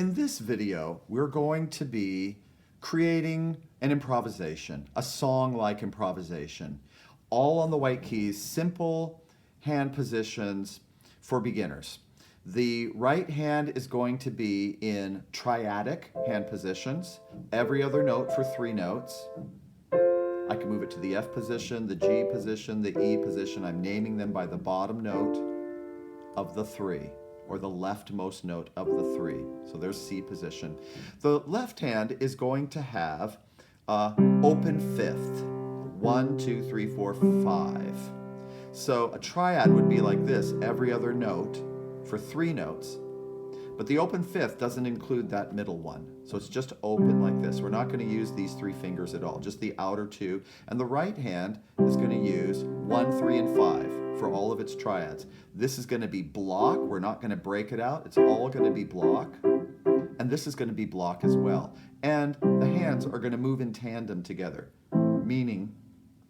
In this video, we're going to be creating an improvisation, a song-like improvisation, all on the white keys, simple hand positions for beginners. The right hand is going to be in triadic hand positions, every other note for 3 notes. I can move it to the F position, the G position, the E position. I'm naming them by the bottom note of the 3, or the leftmost note of the 3. So there's C position. The left hand is going to have open fifth. 1, 2, 3, 4, 5. So a triad would be like this, every other note for 3 notes. But the open fifth doesn't include that middle one. So it's just open like this. We're not going to use these 3 fingers at all, just the outer 2. And the right hand is going to use 1, 3, and 5 for all of its triads. This is going to be block. We're not going to break it out. It's all going to be block. And this is going to be block as well. And the hands are going to move in tandem together, meaning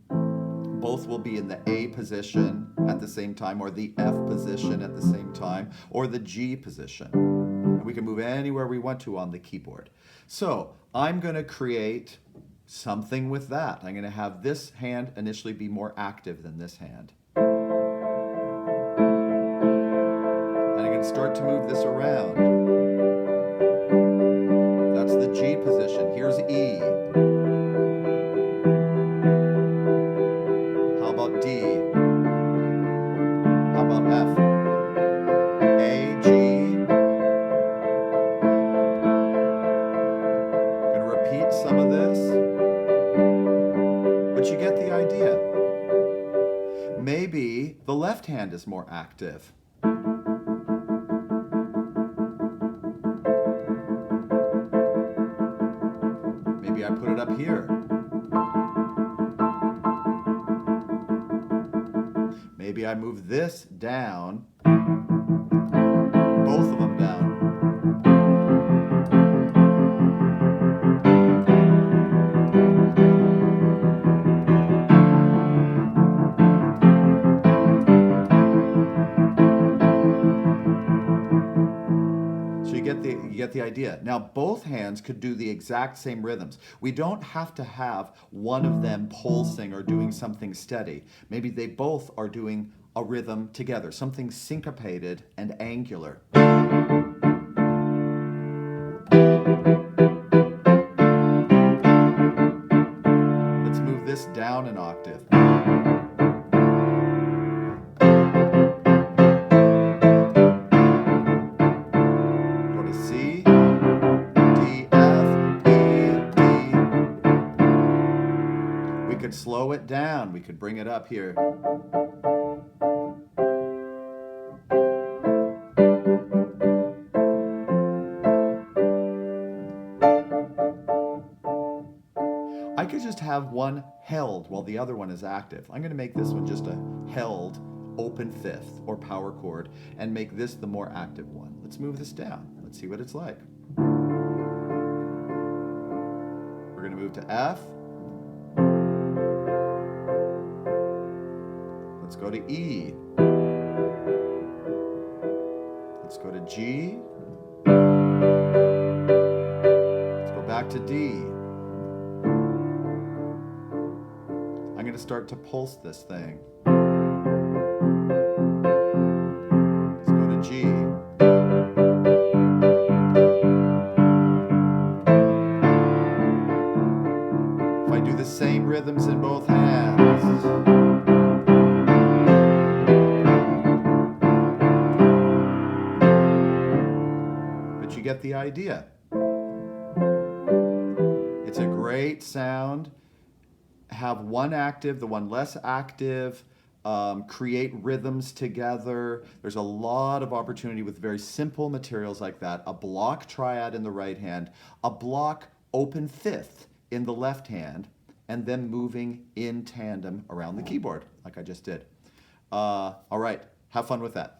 both will be in the A position at the same time, or the F position at the same time, or the G position. And we can move anywhere we want to on the keyboard. So I'm going to create something with that. I'm going to have this hand initially be more active than this hand. And I'm going to start to move this around. That's the G position. Here's E. How about D? How about F? A, G. I'm going to repeat some of this, but you get the idea. Maybe the left hand is more active. Maybe I put it up here. Maybe I move this down, both of them down. So you get the idea. Now both hands could do the exact same rhythms. We don't have to have one of them pulsing or doing something steady. Maybe they both are doing a rhythm together, something syncopated and angular. Let's move this down an octave. Go to C, D, F, E, D. We could slow it down. We could bring it up here. I could just have one held while the other one is active. I'm going to make this one just a held open fifth or power chord and make this the more active one. Let's move this down. Let's see what it's like. We're going to move to F. Let's go to E. Let's go to G. Let's go back to D. I'm going to start to pulse this thing. Let's go to G. If I do the same rhythms in both hands. But you get the idea. It's a great sound. Have one active, the one less active, create rhythms together. There's a lot of opportunity with very simple materials like that. A block triad in the right hand, a block open fifth in the left hand, and then moving in tandem around the keyboard like I just did. All right, have fun with that.